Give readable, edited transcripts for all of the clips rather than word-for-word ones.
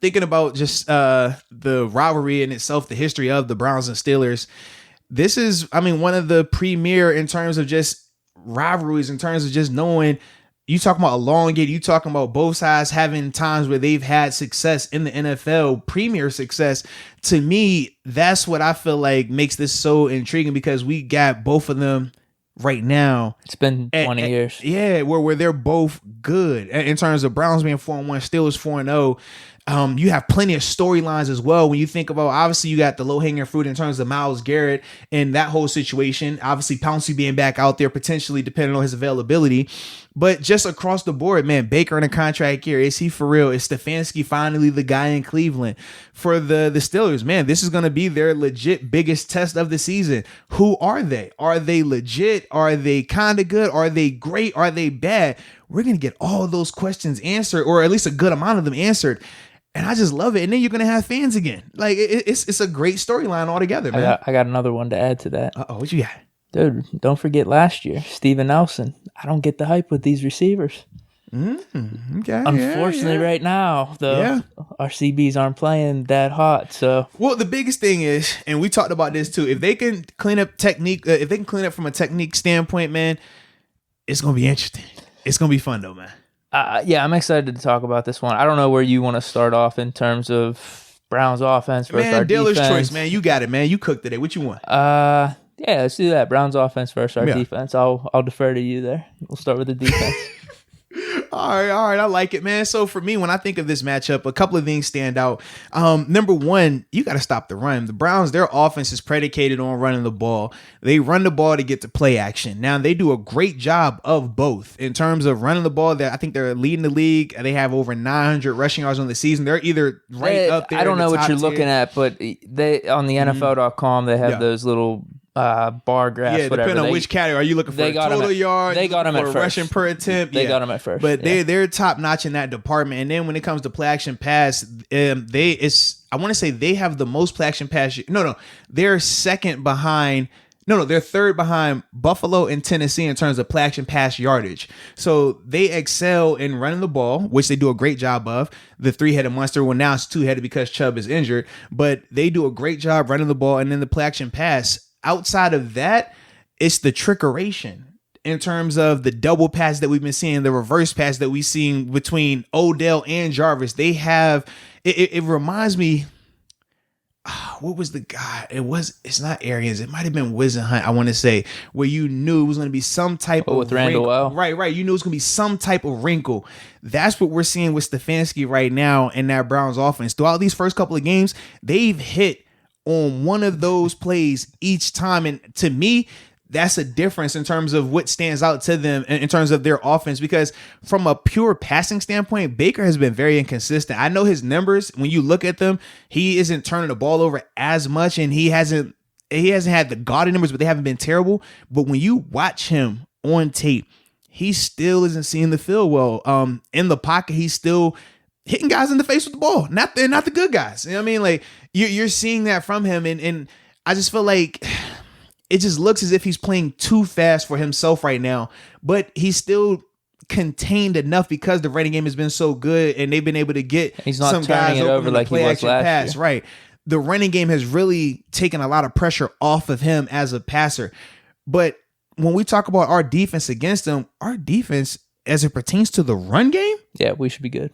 thinking about just the rivalry in itself, the history of the Browns and Steelers, this is, I mean, one of the premier in terms of just rivalries, in terms of just knowing. You talking about elongate, you talking about both sides having times where they've had success in the NFL, premier success. To me, that's what I feel like makes this so intriguing, because we got both of them right now. It's been 20 years. Yeah, where they're both good in terms of Browns being 4-1, Steelers 4-0. You have plenty of storylines as well. When you think about, obviously, you got the low-hanging fruit in terms of Myles Garrett and that whole situation. Obviously, Pouncey being back out there, potentially depending on his availability. But just across the board, man, Baker in a contract year. Is he for real? Is Stefanski finally the guy in Cleveland? For the Steelers, man, this is going to be their legit biggest test of the season. Who are they? Are they legit? Are they kind of good? Are they great? Are they bad? We're going to get all of those questions answered, or at least a good amount of them answered. And I just love it. And then you're going to have fans again. Like, it's a great storyline altogether, man. I got another one to add to that. Uh-oh, what you got? Dude, don't forget last year, Steven Nelson. I don't get the hype with these receivers. Okay. Unfortunately, right now, our CBs aren't playing that hot. So, well, the biggest thing is, and we talked about this too, if they can clean up technique, if they can clean up from a technique standpoint, man, it's going to be interesting. It's going to be fun though, man. Yeah, I'm excited to talk about this one. I don't know where you want to start off in terms of Browns offense versus our dealer's defense. choice, man. You got it, man. You cooked today. What you want? Yeah, let's do that. Browns offense versus our defense. I'll defer to you there. We'll start with the defense. All right. I like it, man. So for me, when I think of this matchup, a couple of things stand out. Number one, you got to stop the run. The Browns, their offense is predicated on running the ball. They run the ball to get to play action. Now, they do a great job of both in terms of running the ball. I think they're leading the league. They have over 900 rushing yards on the season. They're either up there. I don't know what you're looking at, but they on the NFL.com, they have those little bar graphs, yeah, depending on which category. Are you looking for total yards? They got them at first. Rushing per attempt. They got them at first. But they're top notch in that department. And then when it comes to play action pass, I want to say they have the most play action pass. No, they're second behind. No, they're third behind Buffalo and Tennessee in terms of play action pass yardage. So they excel in running the ball, which they do a great job of. The three-headed monster, well, now it's two-headed because Chubb is injured, but they do a great job running the ball. And then the play action pass. Outside of that, it's the trickeration in terms of the double pass that we've been seeing, the reverse pass that we've seen between Odell and Jarvis. They have, it reminds me, what was the guy? It's not Arians. It might have been Wisenhunt, I want to say, where you knew it was going to be some type of with Randall wrinkle. L. Right. You knew it was going to be some type of wrinkle. That's what we're seeing with Stefanski right now in that Browns offense. Throughout these first couple of games, they've hit on one of those plays each time. And to me, that's a difference in terms of what stands out to them in terms of their offense, because from a pure passing standpoint, Baker has been very inconsistent. I know his numbers, when you look at them, he isn't turning the ball over as much, and he hasn't had the gaudy numbers, but they haven't been terrible. But when you watch him on tape, he still isn't seeing the field well. In the pocket, he's still hitting guys in the face with the ball, not the good guys. You know what I mean? Like you're seeing that from him, and I just feel like it just looks as if he's playing too fast for himself right now. But he's still contained enough because the running game has been so good, and they've been able to get some guys over like he was last year. Right, the running game has really taken a lot of pressure off of him as a passer. But when we talk about our defense against them, our defense as it pertains to the run game, yeah, we should be good.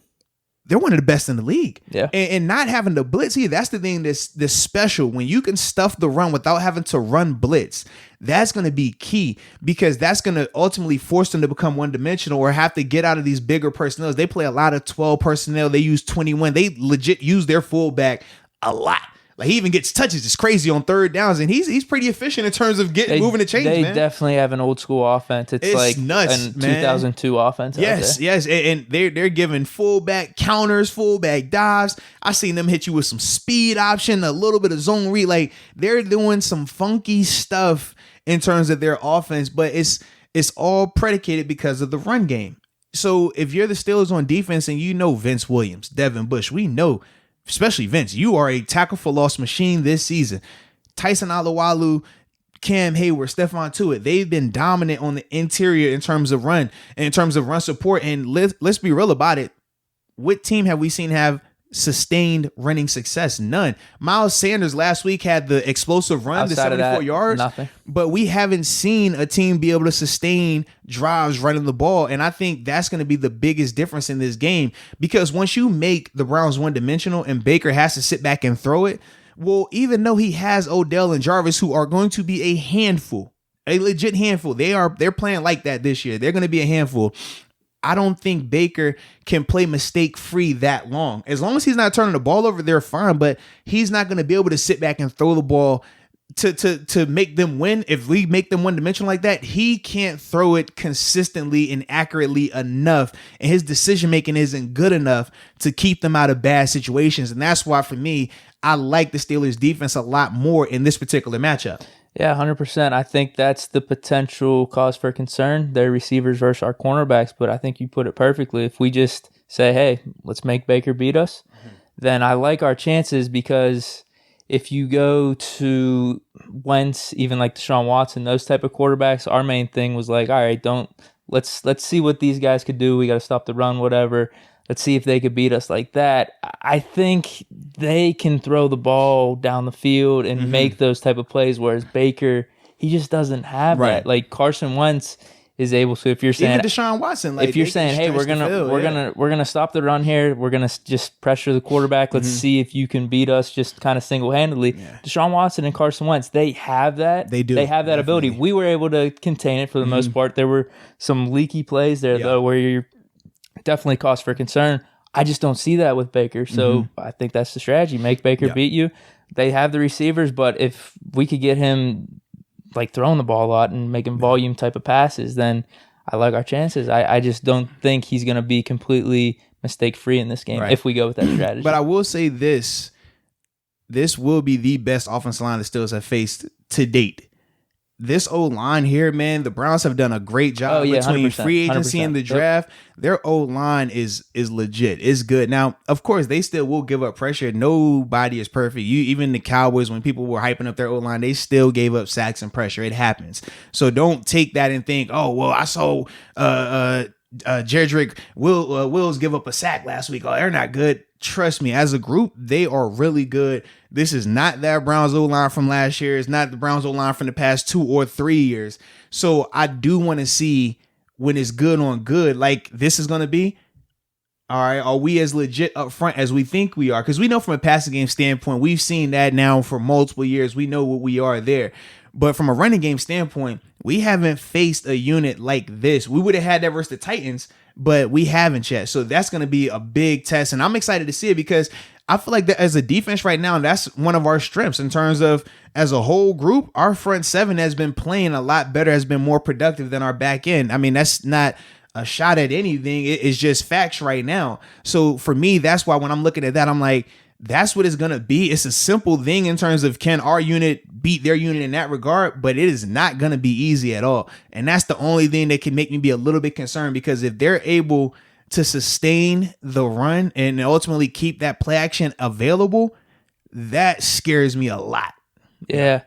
They're one of the best in the league. Yeah. And not having to blitz here, that's the thing that's special. When you can stuff the run without having to run blitz, that's going to be key, because that's going to ultimately force them to become one-dimensional or have to get out of these bigger personnel. They play a lot of 12 personnel. They use 21. They legit use their fullback a lot. Like, he even gets touches. It's crazy on third downs, and he's pretty efficient in terms of moving the chains, man. They definitely have an old school offense. It's like nuts, a 2002 offense. Yes, and they're giving fullback counters, fullback dives. I seen them hit you with some speed option, a little bit of zone read. Like, they're doing some funky stuff in terms of their offense, but it's all predicated because of the run game. So if you're the Steelers on defense, and you know Vince Williams, Devin Bush, we know. Especially Vince, you are a tackle for loss machine this season. Tyson Alualu, Cam Hayward, Stephon Tuitt, they've been dominant on the interior in terms of run support. And let's be real about it. What team have we seen have sustained running success. None. Miles Sanders last week had the explosive run, Outside the 74 yards. Nothing. But we haven't seen a team be able to sustain drives running the ball. And I think that's going to be the biggest difference in this game, because once you make the Browns one-dimensional and Baker has to sit back and throw it, well, even though he has Odell and Jarvis, who are going to be a handful, a legit handful, they're playing like that this year. They're going to be a handful. I don't think Baker can play mistake-free that long. As long as he's not turning the ball over, they're fine, but he's not going to be able to sit back and throw the ball to make them win. If we make them one-dimensional like that, he can't throw it consistently and accurately enough, and his decision-making isn't good enough to keep them out of bad situations. And that's why, for me, I like the Steelers' defense a lot more in this particular matchup. Yeah, 100%. I think that's the potential cause for concern, their receivers versus our cornerbacks. But I think you put it perfectly. If we just say, hey, let's make Baker beat us, then I like our chances, because if you go to Wentz, even like Deshaun Watson, those type of quarterbacks, our main thing was like, all right, let's see what these guys could do. We got to stop the run, whatever. Let's see if they could beat us like that. I think they can throw the ball down the field and make those type of plays, whereas Baker, he just doesn't have that. Like Carson Wentz is able to. If you're saying even Deshaun Watson, like, if you're saying, hey, we're gonna stop the run here, we're gonna just pressure the quarterback. Let's see if you can beat us just kind of single handedly. Yeah. Deshaun Watson and Carson Wentz, they have that. They do. They have that ability. We were able to contain it for the most part. There were some leaky plays there though, where you're definitely cause for concern. I just don't see that with Baker. So I think that's the strategy. Make Baker beat you. They have the receivers, but if we could get him like throwing the ball a lot and making volume type of passes, then I like our chances. I just don't think he's going to be completely mistake-free in this game if we go with that strategy. But I will say this will be the best offensive line the Steelers have faced to date. This O-line here, man, the Browns have done a great job between free agency and the draft. Their O-line is legit. It's good. Now, of course, they still will give up pressure. Nobody is perfect. Even the Cowboys, when people were hyping up their O-line, they still gave up sacks and pressure. It happens. So don't take that and think, oh, well, I saw Jedrick Wills give up a sack last week. Oh, they're not good. Trust me, as a group, they are really good. This is not that Browns O-line from last year. It's not the Browns O-line from the past 2 or 3 years. So I do want to see when it's good on good, like this is going to be. All right, are we as legit up front as we think we are? Because we know from a passing game standpoint, we've seen that now for multiple years. We know what we are there. But from a running game standpoint, we haven't faced a unit like this. We would have had that versus the Titans, but we haven't yet. So that's going to be a big test. And I'm excited to see it, because I feel like that as a defense right now, that's one of our strengths in terms of as a whole group. Our front seven has been playing a lot better, has been more productive than our back end. I mean, that's not a shot at anything. It's just facts right now. So for me, that's why when I'm looking at that, I'm like, that's what it's going to be. It's a simple thing in terms of can our unit beat their unit in that regard, but it is not going to be easy at all. And that's the only thing that can make me be a little bit concerned, because if they're able to sustain the run and ultimately keep that play action available, that scares me a lot. Yeah.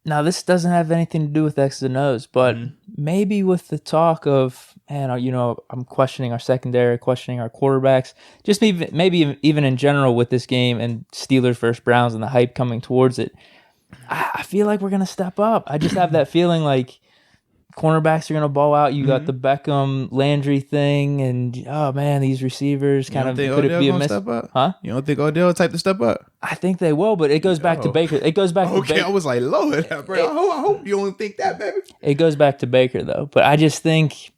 Now, this doesn't have anything to do with X's and O's, but maybe with the talk of, man, I'm questioning our secondary, questioning our quarterbacks, just maybe even in general with this game and Steelers versus Browns and the hype coming towards it, I feel like we're going to step up. I just have that feeling like cornerbacks are going to ball out. You got the Beckham Landry thing, and oh man, these receivers kind of could it be a miss? Huh? You don't think Odell type to step up? I think they will, but it goes back to Baker. It goes back to Baker. I was like, Lord, bro, I hope you don't think that, baby. It goes back to Baker though, but I think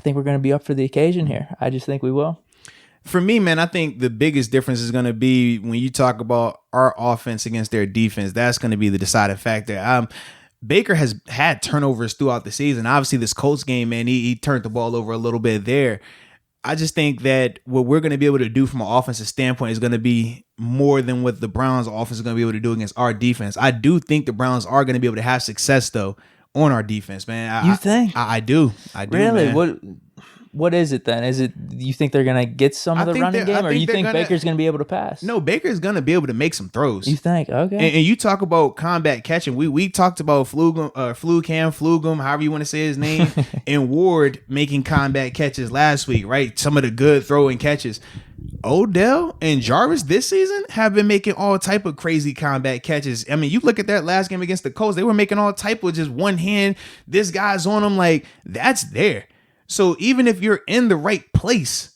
we're going to be up for the occasion here. I just think we will. For me, man, I think the biggest difference is going to be when you talk about our offense against their defense. That's going to be the deciding factor. Baker has had turnovers throughout the season. Obviously, this Colts game, man, he turned the ball over a little bit there. I just think that what we're going to be able to do from an offensive standpoint is going to be more than what the Browns offense is going to be able to do against our defense. I do think the Browns are going to be able to have success, though, on our defense, man. You think? I do. Really? Man. What is it then? Is it you think they're going to get some of the running game, or you think Baker's going to be able to pass? No, Baker's going to be able to make some throws. You think? Okay. And you talk about combat catching. We talked about Flugum, however you want to say his name, and Ward making combat catches last week, right? Some of the good throwing catches. Odell and Jarvis this season have been making all type of crazy combat catches. I mean, you look at that last game against the Colts, they were making all type of just one hand. This guy's on them, like that's there. So even if you're in the right place,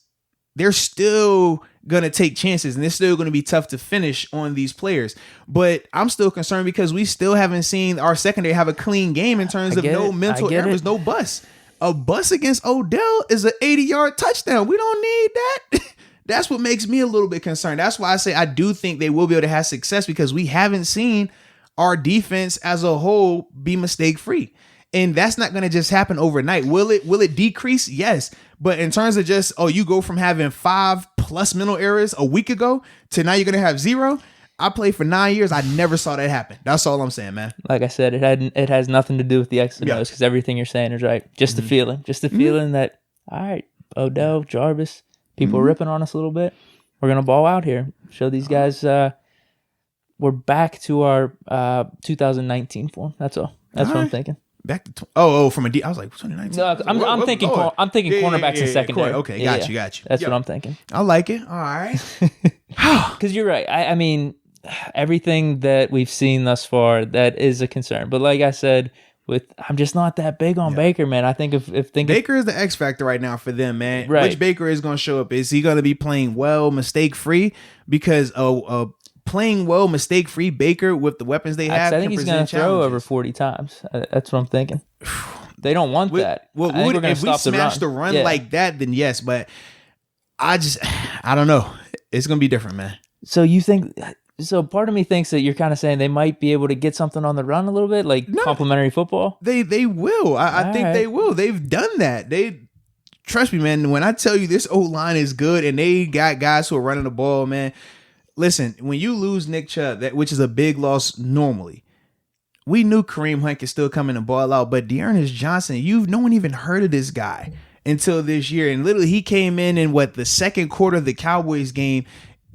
they're still going to take chances and it's still going to be tough to finish on these players. But I'm still concerned because we still haven't seen our secondary have a clean game in terms of no mental errors, no bust. A bust against Odell is an 80-yard touchdown. We don't need that. That's what makes me a little bit concerned. That's why I say I do think they will be able to have success because we haven't seen our defense as a whole be mistake-free. And that's not going to just happen overnight. Will it decrease? Yes. But in terms of just, you go from having 5+ mental errors a week ago to now you're going to have 0. I played for 9 years. I never saw that happen. That's all I'm saying, man. Like I said, it has nothing to do with the X and O's because everything you're saying is right. Just the feeling. Just the feeling that, all right, Odell, Jarvis, people are ripping on us a little bit. We're going to ball out here. Show these guys we're back to our 2019 form. That's all. That's what I'm thinking. Back to from a D. I was like 2019. No, I'm thinking cornerbacks and secondary. Okay, got you. That's what I'm thinking. I like it. All right. Because you're right. I mean, everything that we've seen thus far, that is a concern. But like I said, I'm just not that big on Baker, man. I think if Baker is the X factor right now for them, man. Right. Which Baker is going to show up? Is he going to be playing well, mistake free? Because playing well, mistake free Baker with the weapons they have. I think he's going to throw over 40 times. That's what I'm thinking. They don't want that. Well, if we smash the run like that, then yes. But I don't know. It's going to be different, man. So you think? So part of me thinks that you're kind of saying they might be able to get something on the run a little bit, like complimentary football. They will. I think they will. They've done that. Trust me, man. When I tell you this O-line is good and they got guys who are running the ball, man. Listen, when you lose Nick Chubb, which is a big loss normally, we knew Kareem Hunt could still come in and ball out, but Dearness Johnson, no one even heard of this guy until this year. And literally he came in the second quarter of the Cowboys game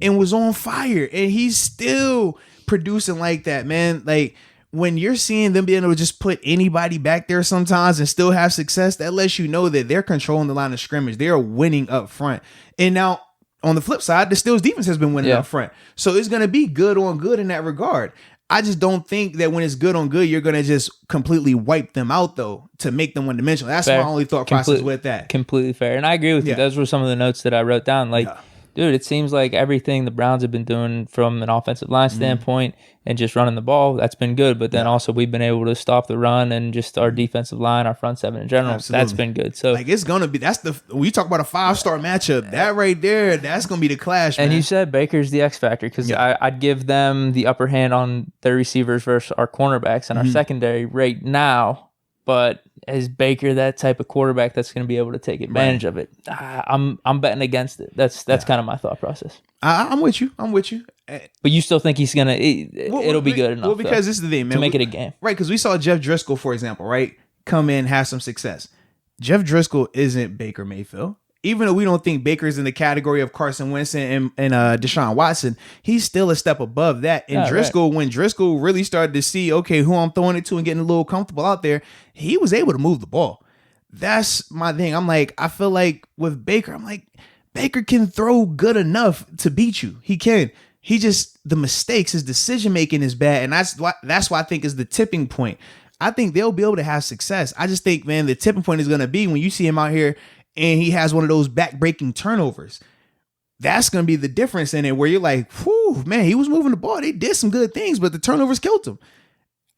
and was on fire. And he's still producing like that, man. Like when you're seeing them being able to just put anybody back there sometimes and still have success, that lets you know that they're controlling the line of scrimmage. They're winning up front. And now, on the flip side, the Steelers defense has been winning up front. So it's going to be good on good in that regard. I just don't think that when it's good on good, you're going to just completely wipe them out, though, to make them one-dimensional. That's my only thought process with that. Completely fair. And I agree with you. Those were some of the notes that I wrote down. Like, dude, it seems like everything the Browns have been doing from an offensive line standpoint and just running the ball, that's been good. But then also we've been able to stop the run and just our defensive line, our front seven in general, that's been good. So like it's going to be, when you talk about a 5-star matchup, that right there, that's going to be the clash, man. And you said Baker's the X factor because I'd give them the upper hand on their receivers versus our cornerbacks and our secondary right now. But is Baker that type of quarterback that's going to be able to take advantage of it? I'm betting against it. That's kind of my thought process. I'm with you. But you still think he's going to it'll be good enough. Well, because this is the thing, man. To make it a game. Right, because we saw Jeff Driscoll, for example, right, come in, have some success. Jeff Driscoll isn't Baker Mayfield. Even though we don't think Baker's in the category of Carson Wentz and Deshaun Watson, he's still a step above that. And Driscoll, when Driscoll really started to see, okay, who I'm throwing it to and getting a little comfortable out there, he was able to move the ball. That's my thing. I'm like, I feel like with Baker, I'm like, Baker can throw good enough to beat you. He can. He just, the mistakes, his decision making is bad. And that's why I think is the tipping point. I think they'll be able to have success. I just think, man, the tipping point is going to be when you see him out here and he has one of those back-breaking turnovers. That's going to be the difference in it where you're like, whew, man, he was moving the ball. They did some good things, but the turnovers killed him.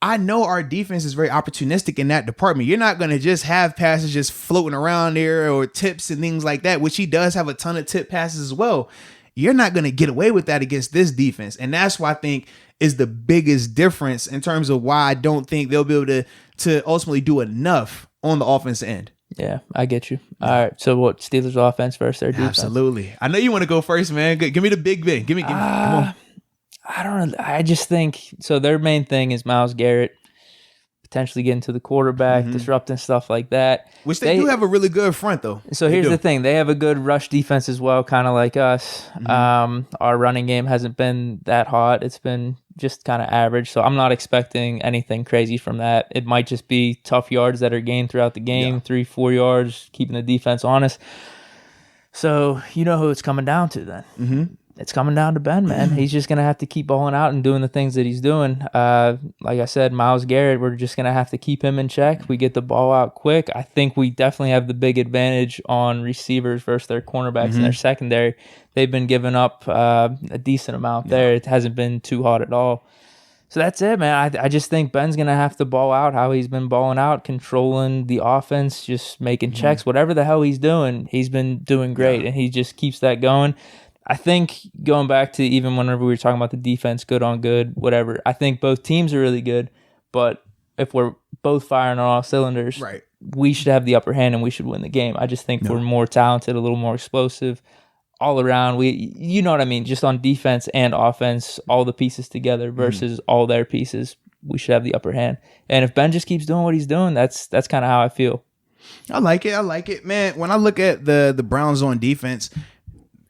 I know our defense is very opportunistic in that department. You're not going to just have passes just floating around there or tips and things like that, which he does have a ton of tip passes as well. You're not going to get away with that against this defense. And that's what I think is the biggest difference in terms of why I don't think they'll be able to ultimately do enough on the offensive end. Yeah, I get you. All right. So what, Steelers offense versus their defense? Absolutely. I know you want to go first, man. Give me the big thing. Give me come on. I don't know. I just think, so their main thing is Myles Garrett potentially getting to the quarterback, disrupting stuff like that. Which they do have a really good front, though. So here's the thing. They have a good rush defense as well, kind of like us. Our running game hasn't been that hot. It's been just kind of average. So I'm not expecting anything crazy from that. It might just be tough yards that are gained throughout the game, 3-4 yards, keeping the defense honest. So you know who it's coming down to then. Mm-hmm. It's coming down to Ben, man. He's just going to have to keep balling out and doing the things that he's doing. Like I said, Myles Garrett, we're just going to have to keep him in check. We get the ball out quick. I think we definitely have the big advantage on receivers versus their cornerbacks and their secondary. They've been giving up a decent amount there. It hasn't been too hot at all. So that's it, man. I just think Ben's going to have to ball out how he's been balling out, controlling the offense, just making checks. Whatever the hell he's doing, he's been doing great, and he just keeps that going. I think going back to even whenever we were talking about the defense, good on good, whatever, I think both teams are really good, but if we're both firing on all cylinders, Right. we should have the upper hand and we should win the game. I just think we're more talented, a little more explosive all around. You know what I mean? Just on defense and offense, all the pieces together versus all their pieces, we should have the upper hand. And if Ben just keeps doing what he's doing, that's kind of how I feel. I like it, man. When I look at the Browns on defense,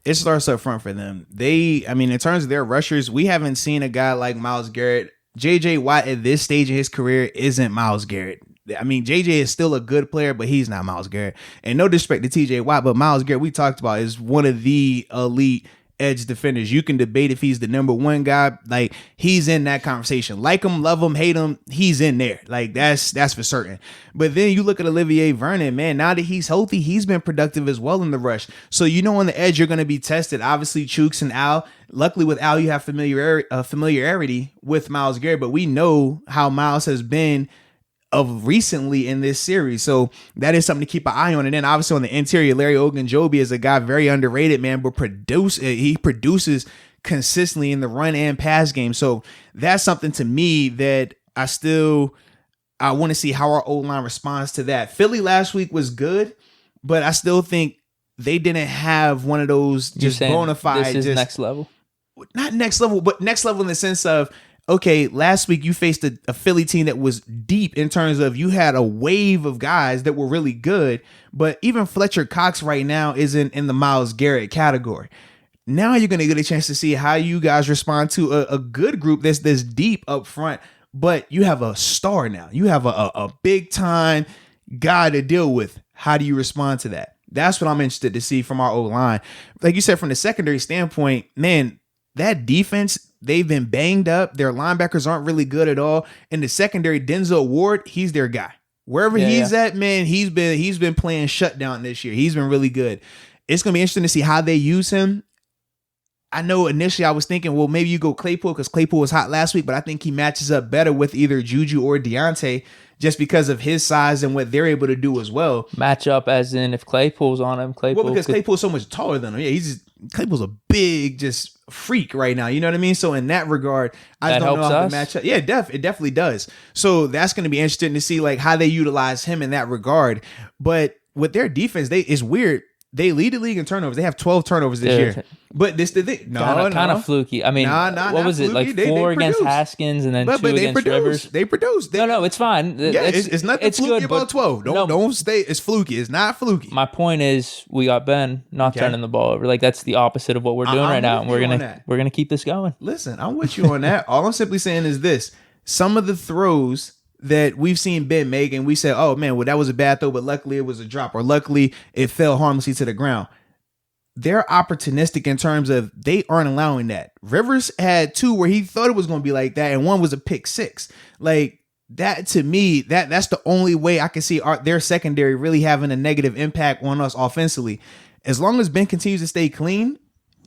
it starts up front for them. In terms of their rushers, we haven't seen a guy like Myles Garrett. J.J. Watt at this stage in his career isn't Myles Garrett. I mean, J.J. is still a good player, but he's not Myles Garrett. And no disrespect to T.J. Watt, but Myles Garrett, we talked about, is one of the elite edge defenders. You can debate if he's the number one guy. Like, he's in that conversation. Like him, love him, hate him, he's in there. Like, that's for certain. But then you look at Olivier Vernon, man, now that he's healthy, he's been productive as well in the rush. So you know on the edge, you're going to be tested. Obviously, Chooks and Al. Luckily with Al, you have familiarity with Myles Garrett, but we know how Myles has been of recently in this series. So that is something to keep an eye on. And then obviously on the interior, Larry Ogunjobi is a guy very underrated, man, but he produces consistently in the run and pass game. So that's something to me that I want to see how our O-line responds to that. Philly last week was good, but I still think they didn't have one of those just bona fide. This is next level? Not next level, but next level in the sense of, okay, last week you faced a Philly team that was deep in terms of you had a wave of guys that were really good, but even Fletcher Cox right now isn't in the Myles Garrett category. Now you're going to get a chance to see how you guys respond to a good group that's deep up front, but you have a star now. You have a big time guy to deal with. How do you respond to that? That's what I'm interested to see from our O-line. Like you said, from the secondary standpoint, man, that defense, they've been banged up. Their linebackers aren't really good at all. In the secondary, Denzel Ward, he's their guy. Wherever he's at, man, he's been playing shutdown this year. He's been really good. It's going to be interesting to see how they use him. I know initially I was thinking, well, maybe you go Claypool because Claypool was hot last week, but I think he matches up better with either Juju or Deontay just because of his size and what they're able to do as well. Match up as in if Claypool's on him, because Claypool's so much taller than him. Yeah, Claypool's a big just freak right now. You know what I mean? So in that regard, I just don't know how to match up. Yeah, it definitely does. So that's going to be interesting to see like how they utilize him in that regard. But with their defense, it's weird. They lead the league in turnovers. They have 12 turnovers this year. But this the thing. Kind of fluky. I mean, what was it? Like four against Haskins and then two against Rivers? They produced. No, it's fine. It's nothing fluky about 12. Don't stay. It's fluky. It's not fluky. My point is we got Ben not turning the ball over. Like that's the opposite of what we're doing right now. And we're gonna keep this going. Listen, I'm with you on that. All I'm simply saying is this. Some of the throws that we've seen Ben make and we said, oh man, well that was a bad throw, but luckily it was a drop or luckily it fell harmlessly to the ground. They're opportunistic in terms of they aren't allowing that. Rivers had two where he thought it was going to be like that and one was a pick six. Like that to me, that's the only way I can see their secondary really having a negative impact on us offensively. As long as Ben continues to stay clean,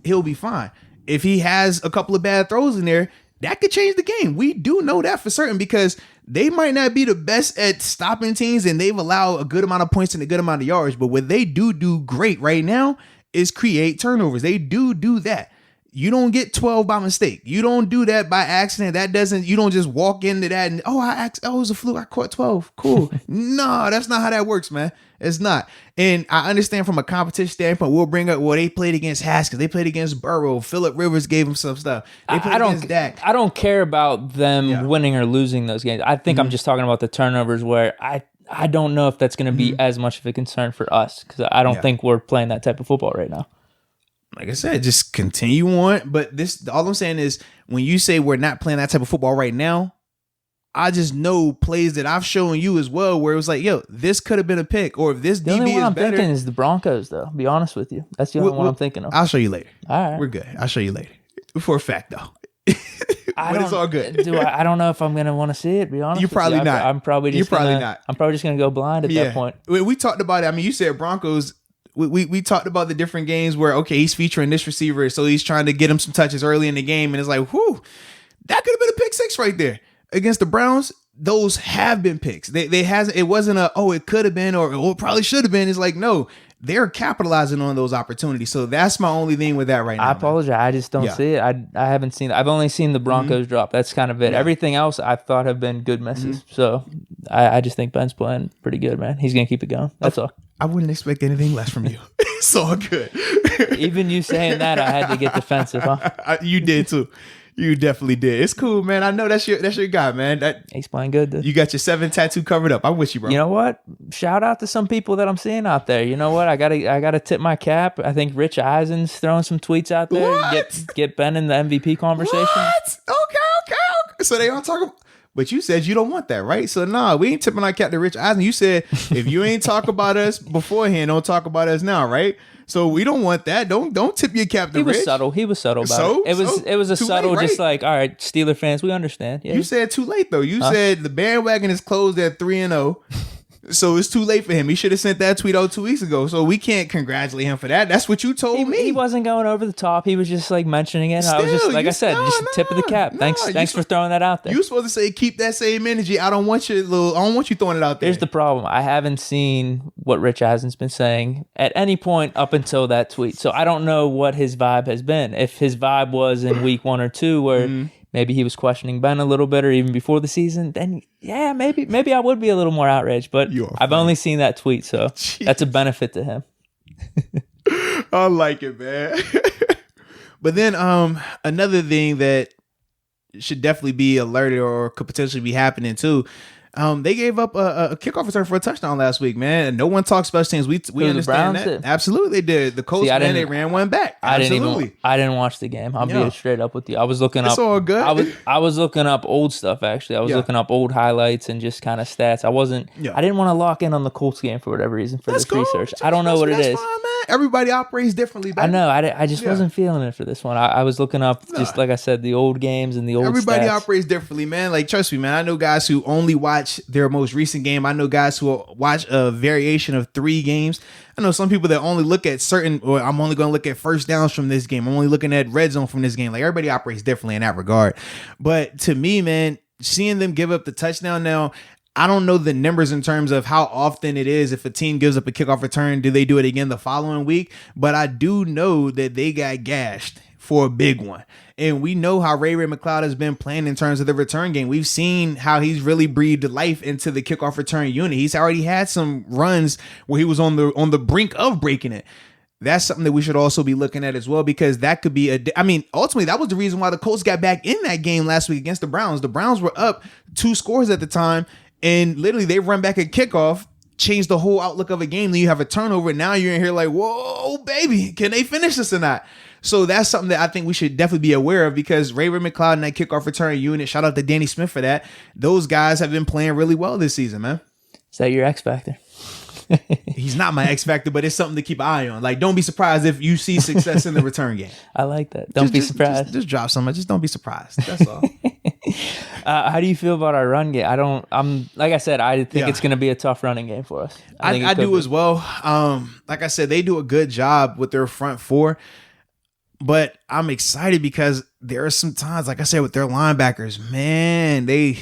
he'll be fine. If he has a couple of bad throws in there, that could change the game. We do know that for certain because they might not be the best at stopping teams and they've allowed a good amount of points and a good amount of yards. But what they do great right now is create turnovers. They do that. You don't get 12 by mistake. You don't do that by accident. You don't just walk into that and, it was a fluke. I caught 12. Cool. No, that's not how that works, man. It's not. And I understand from a competition standpoint, we'll bring up, they played against Haskins. They played against Burrow. Phillip Rivers gave him some stuff. They played against Dak. I don't care about them winning or losing those games. I think I'm just talking about the turnovers where I don't know if that's going to be as much of a concern for us because I don't think we're playing that type of football right now. Like I said, just continue on. But all I'm saying is when you say we're not playing that type of football right now, I just know plays that I've shown you as well where it was like, yo, this could have been a pick, or if this The DB only one is I'm better. thinking is the Broncos, though. Be honest with you. That's the only one I'm thinking of. I'll show you later. All right. We're good. I'll show you later. For a fact, though. But it's all good. I don't know if I'm gonna want to see it. Be honest. You're probably with you. not. I'm probably just. You're probably not. I'm probably just gonna go blind at that point. We talked about it. I mean, you said Broncos. We talked about the different games where, okay, he's featuring this receiver, so he's trying to get him some touches early in the game, and it's like, whew, that could have been a pick six right there against the Browns. Those have been picks. It wasn't it could have been or it probably should have been. It's like, no, they're capitalizing on those opportunities. So that's my only thing with that right now. I apologize. I just don't see it. I haven't seen it. I've only seen the Broncos drop. That's kind of it. Yeah. Everything else I thought have been good misses. So I just think Ben's playing pretty good, man. He's going to keep it going. That's all. I wouldn't expect anything less from you. It's all good. Even you saying that, I had to get defensive, huh? You did too. You definitely did. It's cool, man. I know that's your guy, man. He's playing good, dude. You got your 7 tattoo covered up. I'm with you, bro. You know what? Shout out to some people that I'm seeing out there. You know what? I gotta tip my cap. I think Rich Eisen's throwing some tweets out there. What? Get Ben in the MVP conversation. What? Okay. So they all talking. But you said you don't want that, right? So nah, we ain't tipping our cap to Rich Eisen. You said if you ain't talk about us beforehand, don't talk about us now, right? So we don't want that. Don't tip your cap to Rich. He was subtle about it. It was a subtle, late, right? Just like, all right, Steeler fans, we understand. Yeah. You said too late though. You said the bandwagon is closed at 3-0. So it's too late for him. He should have sent that tweet out 2 weeks ago. So we can't congratulate him for that. That's what you told me. He wasn't going over the top. He was just like mentioning it. I was just like I said, just tip of the cap. Thanks for throwing that out there. You supposed to say keep that same energy. I don't want you throwing it out there. Here's the problem. I haven't seen what Rich Eisen's been saying at any point up until that tweet. So I don't know what his vibe has been. If his vibe was in week 1 or 2 where maybe he was questioning Ben a little bit, or even before the season, then yeah, maybe I would be a little more outraged. But I've only seen that tweet, so that's a benefit to him. I like it, man. But then another thing that should definitely be alerted or could potentially be happening too. They gave up a kickoff return for a touchdown last week, man. And no one talks special teams. We understand that. Did. Absolutely, they did. The Colts, they ran one back. Absolutely. I didn't watch the game. I'll be straight up with you. I was looking up. It's all good. I was looking up old stuff, actually. I was looking up old highlights and just kind of stats. I didn't want to lock in on the Colts game for whatever reason for this research. I don't know what it is. Fine, man. Everybody operates differently, baby. I know. I just wasn't feeling it for this one. I was looking up, just like I said, the old games and the old Everybody stats. operates differently, man. Like, trust me, man. I know guys who only watch their most recent game. I know guys who watch a variation of 3 games. I know some people that only look at I'm only going to look at first downs from this game. I'm only looking at red zone from this game. Like, everybody operates differently in that regard. But to me, man, seeing them give up the touchdown now, I don't know the numbers in terms of how often it is. If a team gives up a kickoff return, do they do it again the following week? But I do know that they got gashed for a big one. And we know how Ray McCloud has been playing in terms of the return game. We've seen how he's really breathed life into the kickoff return unit. He's already had some runs where he was on the brink of breaking it. That's something that we should also be looking at as well, because that could be ultimately that was the reason why the Colts got back in that game last week against the Browns. The Browns were up 2 scores at the time, and literally they run back a kickoff, changed the whole outlook of a game. Then you have a turnover, and now you're in here like, whoa, baby, can they finish this or not? So that's something that I think we should definitely be aware of, because Ray McCloud and that kickoff return unit, shout out to Danny Smith for that. Those guys have been playing really well this season, man. Is that your X factor? He's not my X factor, but it's something to keep an eye on. Like, don't be surprised if you see success in the return game. I like that. Don't be surprised. Just drop something. Just don't be surprised. That's all. How do you feel about our run game? I'm like I said, I think it's going to be a tough running game for us. I do as well. Like I said, they do a good job with their front 4. But I'm excited because there are some times, like I said, with their linebackers, man, they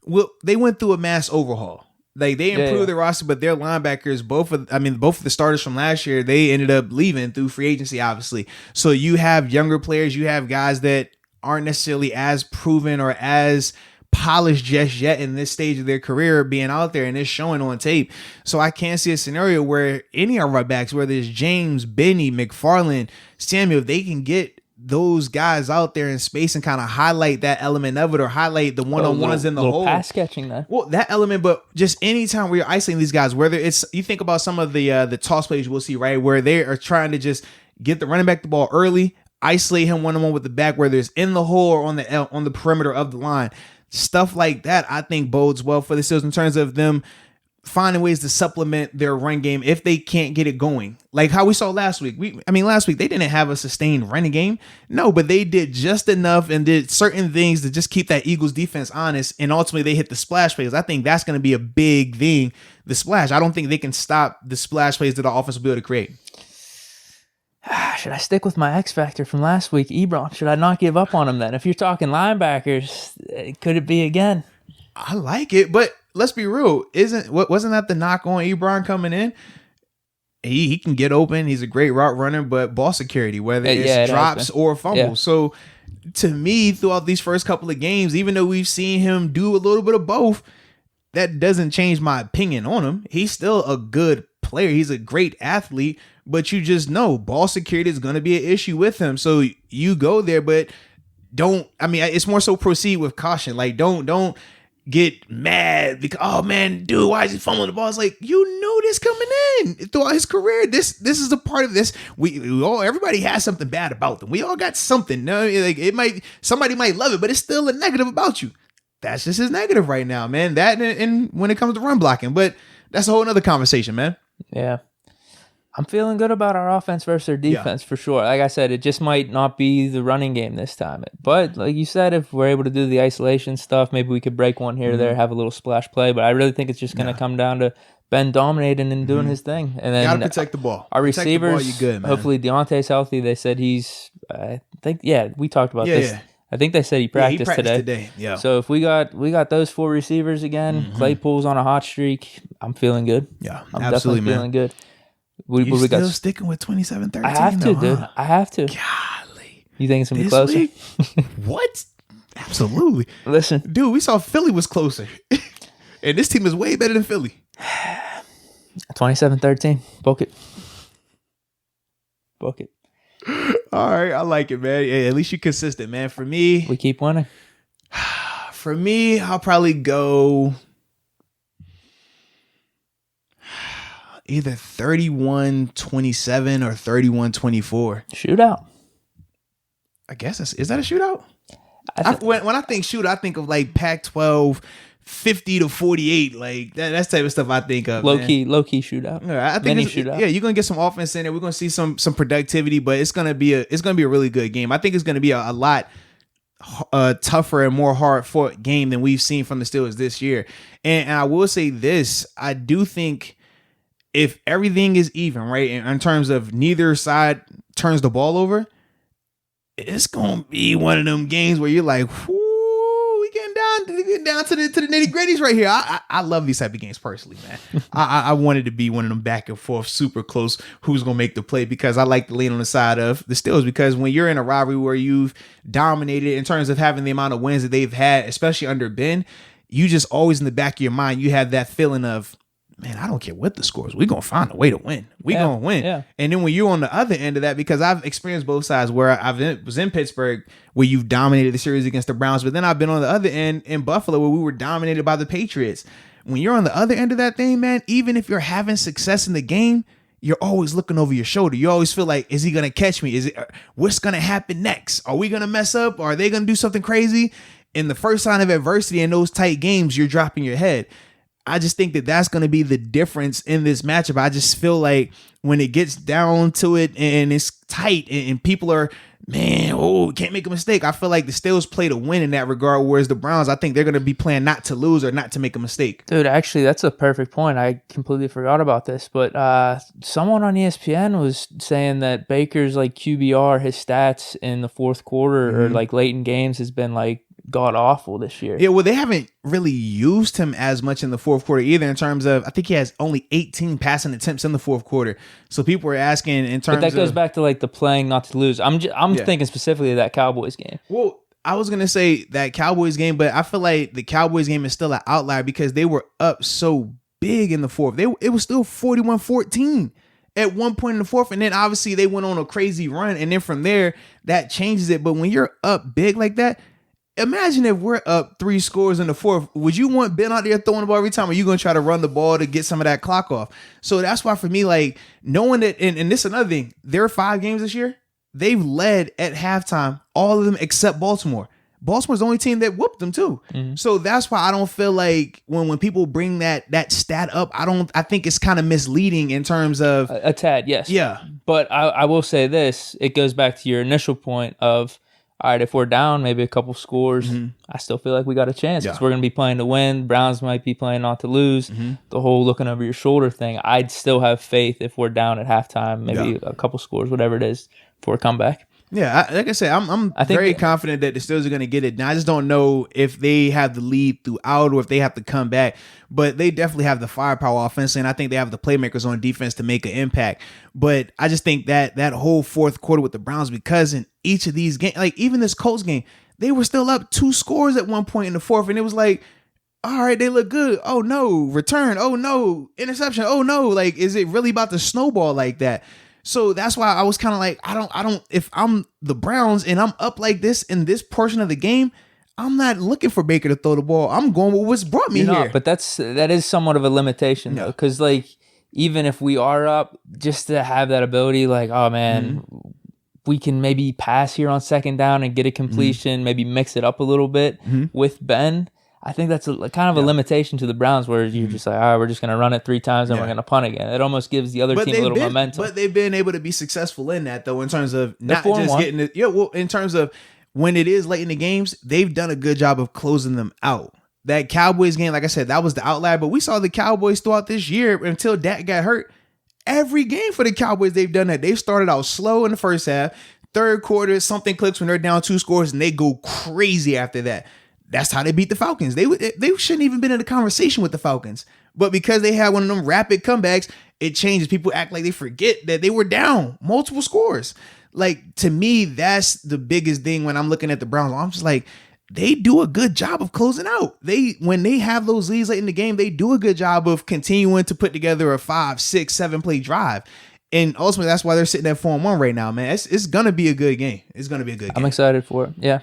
went through a mass overhaul. Like, they improved their roster, but their linebackers, both of the starters from last year, they ended up leaving through free agency, obviously. So you have younger players, you have guys that aren't necessarily as proven or as polished just yet in this stage of their career being out there, and it's showing on tape. So I can't see a scenario where any of our backs, whether it's James, Benny, McFarland, Samuel, they can get those guys out there in space and kind of highlight that element of it, or highlight the one-on-ones in the hole. Pass catching that. Well, that element, but just anytime we're isolating these guys, whether it's, you think about some of the toss plays we'll see, right, where they are trying to just get the running back the ball early, isolate him one-on-one with the back, whether it's in the hole or on the perimeter of the line. stuff like that, I think bodes well for the Steelers in terms of them finding ways to supplement their run game if they can't get it going. Like how we saw last week. Last week they didn't have a sustained running game. No, but they did just enough and did certain things to just keep that Eagles defense honest. And ultimately they hit the splash plays. I think that's going to be a big thing. The splash. I don't think they can stop the splash plays that the offense will be able to create. Should I stick with my X factor from last week, Ebron? Should I not give up on him then? If you're talking linebackers, could it be again? I like it, but let's be real. Wasn't that the knock on Ebron coming in? He can get open. He's a great route runner, but ball security, whether it's drops or fumbles. Yeah. So to me, throughout these first couple of games, even though we've seen him do a little bit of both, that doesn't change my opinion on him. He's still a good player. He's a great athlete, but you just know ball security is going to be an issue with him. So you go there, but it's more so proceed with caution. Like don't get mad because, oh man, dude, why is he fumbling the ball? It's like, you knew this coming in throughout his career. This is a part of this. Everybody has something bad about them. We all got something. No, like somebody might love it, but it's still a negative about you. That's just his negative right now, man. That and when it comes to run blocking, but that's a whole nother conversation, man. Yeah. I'm feeling good about our offense versus their defense for sure. Like I said, it just might not be the running game this time. But like you said, if we're able to do the isolation stuff, maybe we could break one here or there, have a little splash play. But I really think it's just going to come down to Ben dominating and doing his thing. And then gotta protect the ball. Our receivers, good, man. Hopefully Deontay's healthy. They said he's, we talked about this. Yeah. I think they said he practiced today. Yeah. So if we got those 4 receivers again, Claypool's on a hot streak. I'm feeling good. Yeah, I'm absolutely, definitely feeling good. You still sticking with 27-13? I have to, dude. I have to. Golly. You think it's going to be closer? What? Absolutely. Listen. Dude, we saw Philly was closer. And this team is way better than Philly. 27-13. Book it. All right. I like it, man. Yeah, at least you're consistent, man. For me. We keep winning. For me, I'll probably go either 31-27 or 31-24. Shootout. I guess is that a shootout? When I think shootout, I think of like Pac-12 50-48, like that's the type of stuff I think of. Low key shootout. Yeah, I think shootout. Yeah, you're gonna get some offense in there. We're gonna see some productivity, but it's gonna be a really good game. I think it's gonna be a lot tougher and more hard fought game than we've seen from the Steelers this year. And I will say this: I do think if everything is even, right, in terms of neither side turns the ball over, it's gonna be one of them games where you're like, whoo, we getting down to the nitty gritties right here. I love these type of games personally, man. I wanted to be one of them back and forth, super close. Who's gonna make the play? Because I like to lean on the side of the Steelers. Because when you're in a rivalry where you've dominated in terms of having the amount of wins that they've had, especially under Ben, you just always in the back of your mind you have that feeling of, man, I don't care what the score is. We're going to find a way to win. We're going to win. Yeah. And then when you're on the other end of that, because I've experienced both sides where was in Pittsburgh where you've dominated the series against the Browns, but then I've been on the other end in Buffalo where we were dominated by the Patriots. When you're on the other end of that thing, man, even if you're having success in the game, you're always looking over your shoulder. You always feel like, is he going to catch me? What's going to happen next? Are we going to mess up? Are they going to do something crazy? In the first sign of adversity in those tight games, you're dropping your head. I just think that that's going to be the difference in this matchup. I just feel like when it gets down to it and it's tight and people are, man, can't make a mistake. I feel like the Steelers play to win in that regard, whereas the Browns, I think they're going to be playing not to lose or not to make a mistake. Dude, actually, that's a perfect point. I completely forgot about this, but someone on ESPN was saying that Baker's like QBR, his stats in the fourth quarter or like late in games has been like god awful this year. Yeah, well, they haven't really used him as much in the fourth quarter either in terms of, I think he has only 18 passing attempts in the fourth quarter. So people were asking in terms of... But that goes back to like the playing not to lose. I'm thinking specifically of that Cowboys game. Well, I was going to say that Cowboys game, but I feel like the Cowboys game is still an outlier because they were up so big in the fourth. It was still 41-14 at one point in the fourth. And then obviously they went on a crazy run. And then from there, that changes it. But when you're up big like that, imagine if we're up 3 scores in the fourth. Would you want Ben out there throwing the ball every time? Or are you going to try to run the ball to get some of that clock off? So that's why for me, like knowing that, and this is another thing, there are 5 games this year. They've led at halftime, all of them except Baltimore. Baltimore's the only team that whooped them too. So that's why I don't feel like when people bring that stat up, I think it's kind of misleading in terms of a tad, yes. Yeah. But I will say this, it goes back to your initial point of, all right, if we're down maybe a couple scores, I still feel like we got a chance because we're going to be playing to win. Browns might be playing not to lose. The whole looking over your shoulder thing, I'd still have faith if we're down at halftime, maybe a couple scores, whatever it is, for a comeback. Yeah, like I said, I'm very confident that the Steelers are going to get it. Now, I just don't know if they have the lead throughout or if they have to come back. But they definitely have the firepower offensively, and I think they have the playmakers on defense to make an impact. But I just think that whole fourth quarter with the Browns, because in each of these games, like even this Colts game, they were still up 2 scores at one point in the fourth, and it was like, all right, they look good. Oh no, return. Oh no, interception. Oh no, like is it really about to snowball like that? So that's why I was kind of like, I don't, if I'm the Browns and I'm up like this in this portion of the game, I'm not looking for Baker to throw the ball. I'm going with what's brought me here. But that is somewhat of a limitation though. Cause like, even if we are up, just to have that ability, like, oh man, we can maybe pass here on second down and get a completion, maybe mix it up a little bit with Ben. I think that's kind of a limitation to the Browns where you're just like, all right, we're just going to run it 3 times and we're going to punt again. It almost gives the other team a little momentum. But they've been able to be successful in that, though, in terms of not just getting it. Yeah, well, in terms of when it is late in the games, they've done a good job of closing them out. That Cowboys game, like I said, that was the outlier. But we saw the Cowboys throughout this year until Dak got hurt. Every game for the Cowboys, they've done that. They've started out slow in the first half. Third quarter, something clicks when they're down 2 scores, and they go crazy after that. That's how they beat the Falcons. They shouldn't even been in a conversation with the Falcons. But because they had one of them rapid comebacks, it changes. People act like they forget that they were down multiple scores. Like, to me, that's the biggest thing when I'm looking at the Browns. I'm just like, they do a good job of closing out. When they have those leads late in the game, they do a good job of continuing to put together a 5, 6, 7 play drive. And ultimately, that's why they're sitting at 4-1 right now, man. It's going to be a good game. It's going to be a good game. I'm excited for it. Yeah,